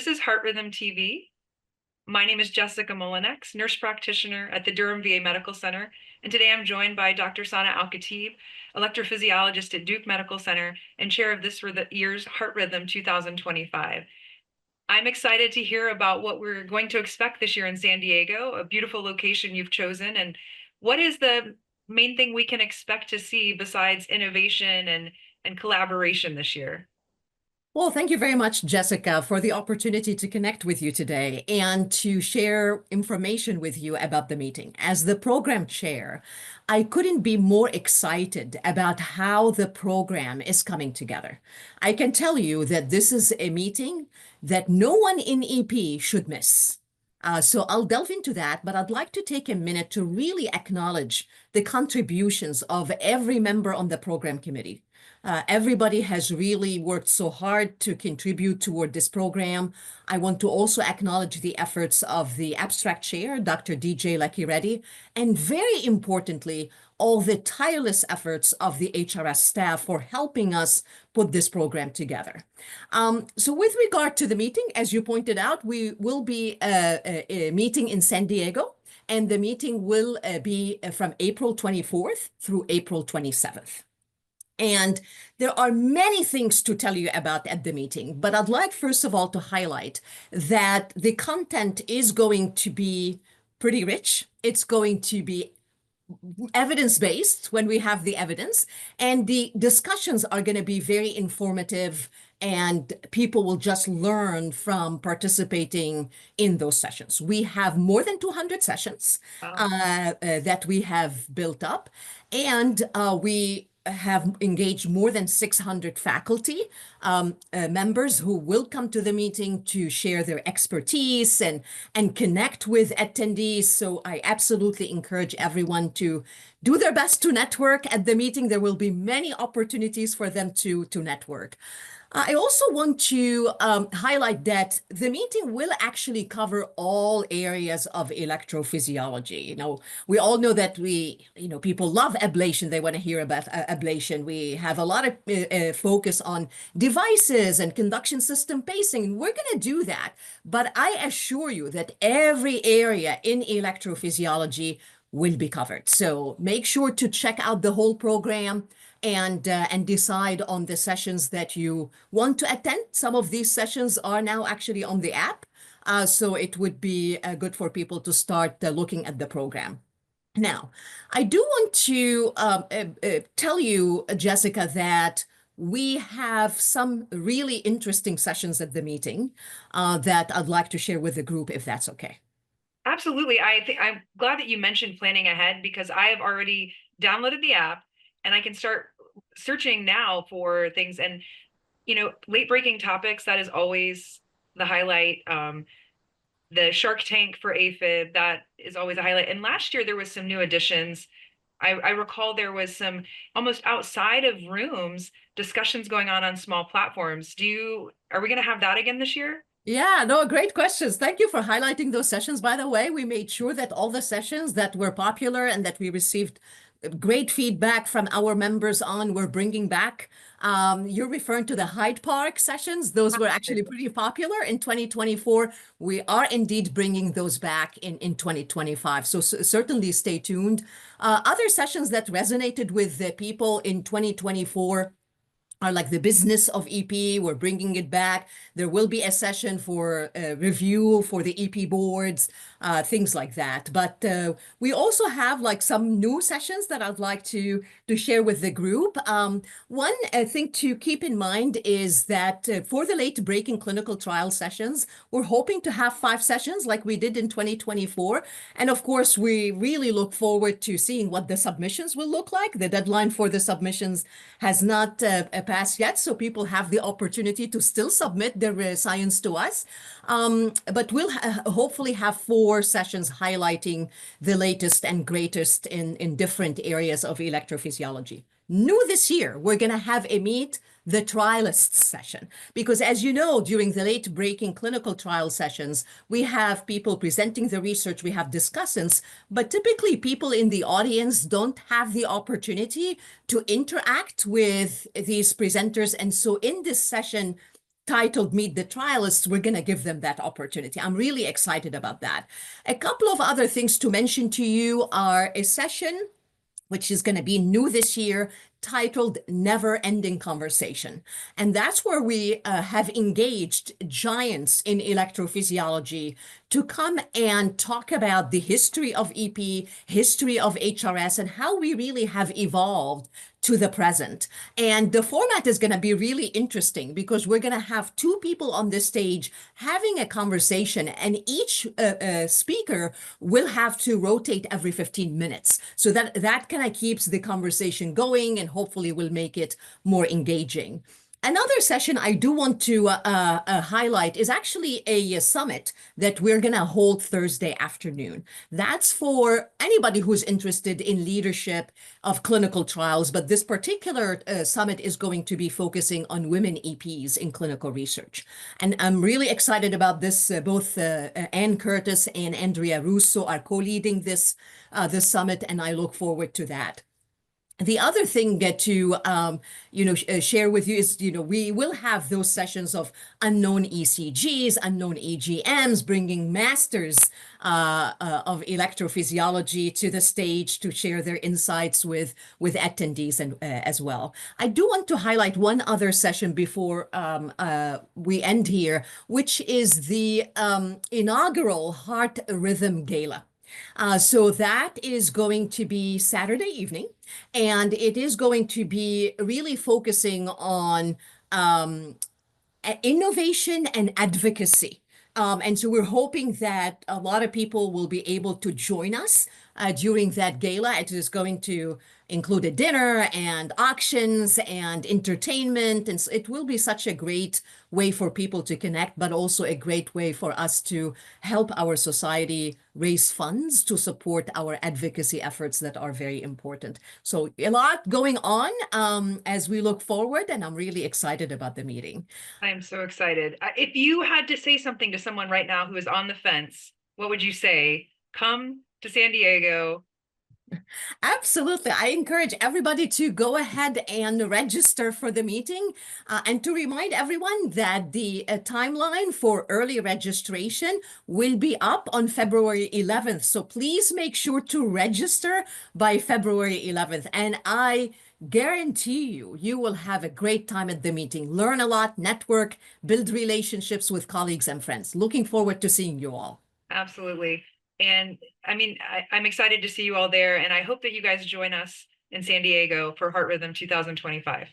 This is Heart Rhythm TV. My name is Jessica Mullenix, nurse practitioner at the Durham VA Medical Center, and today I'm joined by Dr. Sana Al-Khatib, electrophysiologist at Duke Medical Center and chair of this year's Heart Rhythm 2025. I'm excited to hear about what we're going to expect this year in San Diego, a beautiful location you've chosen, and what is the main thing we can expect to see besides innovation and collaboration this year? Well, thank you very much, Jessica, for the opportunity to connect with you today and to share information with you about the meeting. As the program chair, I couldn't be more excited about how the program is coming together. I can tell you that this is a meeting that no one in EP should miss. So I'll delve into that, but I'd like to take a minute to really acknowledge the contributions of every member on the program committee. Everybody has really worked so hard to contribute toward this program. I want to also acknowledge the efforts of the abstract chair, Dr. DJ Lucky Reddy, and very importantly, all the tireless efforts of the HRS staff for helping us put this program together. So with regard to the meeting, as you pointed out, we will be a meeting in San Diego, and the meeting will be from April 24th through April 27th. And there are many things to tell you about at the meeting, but I'd like, first of all, to highlight that the content is going to be pretty rich. It's going to be evidence-based when we have the evidence, and the discussions are going to be very informative, and people will just learn from participating in those sessions. We have more than 200 sessions that we have built up, and we have engaged more than 600 faculty members who will come to the meeting to share their expertise and connect with attendees. So I absolutely encourage everyone to do their best to network at the meeting. There will be many opportunities for them to network. I also want to highlight that the meeting will actually cover all areas of electrophysiology. We all know that people love ablation. They want to hear about ablation. We have a lot of focus on devices and conduction system pacing. We're going to do that. But I assure you that every area in electrophysiology will be covered. So make sure to check out the whole program and decide on the sessions that you want to attend. Some of these sessions are now actually on the app, so it would be good for people to start looking at the program. Now, I do want to tell you, Jessica, that we have some really interesting sessions at the meeting that I'd like to share with the group, if that's okay. Absolutely. I'm glad that you mentioned planning ahead, because I have already downloaded the app and I can start searching now for things. And, late breaking topics, that is always the highlight. The Shark Tank for AFib, that is always a highlight. And last year there was some new additions. I recall there was some almost outside of rooms discussions going on small platforms. Are we going to have that again this year? Yeah, no, great questions. Thank you for highlighting those sessions. By the way, we made sure that all the sessions that were popular and that we received great feedback from our members on, we're bringing back. You're referring to the Hyde Park sessions. Those were actually pretty popular in 2024. We are indeed bringing those back in 2025. So certainly stay tuned. Other sessions that resonated with the people in 2024 are like the business of EP. We're bringing it back. There will be a session for review for the EP boards, things like that. But we also have like some new sessions that I'd like to share with the group. One thing to keep in mind is that for the late breaking clinical trial sessions, we're hoping to have 5 sessions like we did in 2024. And of course, we really look forward to seeing what the submissions will look like. The deadline for the submissions has not passed yet, so people have the opportunity to still submit their science to us. But we'll hopefully have 4 sessions highlighting the latest and greatest in different areas of electrophysiology. New this year, we're going to have a Meet the Trialists session, because as you know, during the late breaking clinical trial sessions, we have people presenting the research, we have discussants, but typically people in the audience don't have the opportunity to interact with these presenters. And so in this session, titled Meet the Trialists, we're going to give them that opportunity. I'm really excited about that. A couple of other things to mention to you are a session which is going to be new this year, titled Never Ending Conversation. And that's where we have engaged giants in electrophysiology to come and talk about the history of EP, history of HRS, and how we really have evolved to the present. And the format is going to be really interesting because we're going to have two people on the stage having a conversation, and each speaker will have to rotate every 15 minutes. So that kind of keeps the conversation going and hopefully will make it more engaging. Another session I do want to highlight is actually a summit that we're going to hold Thursday afternoon. That's for anybody who's interested in leadership of clinical trials, but this particular summit is going to be focusing on women EPs in clinical research. And I'm really excited about this. Both Ann Curtis and Andrea Russo are co-leading this summit, and I look forward to that. The other thing to share with you is, we will have those sessions of unknown ECGs, unknown EGMs, bringing masters of electrophysiology to the stage to share their insights with attendees and as well. I do want to highlight one other session before we end here, which is the inaugural Heart Rhythm Gala. So that is going to be Saturday evening, and it is going to be really focusing on innovation and advocacy. And so we're hoping that a lot of people will be able to join us during that gala. It is going to include a dinner and auctions and entertainment. And it will be such a great way for people to connect, but also a great way for us to help our society raise funds to support our advocacy efforts that are very important. So a lot going on as we look forward, and I'm really excited about the meeting. I'm so excited. If you had to say something to someone right now who is on the fence, what would you say? Come to San Diego. Absolutely. I encourage everybody to go ahead and register for the meeting, and to remind everyone that the timeline for early registration will be up on February 11th. So please make sure to register by February 11th. And I guarantee you will have a great time at the meeting. Learn a lot, network, build relationships with colleagues and friends. Looking forward to seeing you all. Absolutely. And I mean, I'm excited to see you all there, and I hope that you guys join us in San Diego for Heart Rhythm 2025.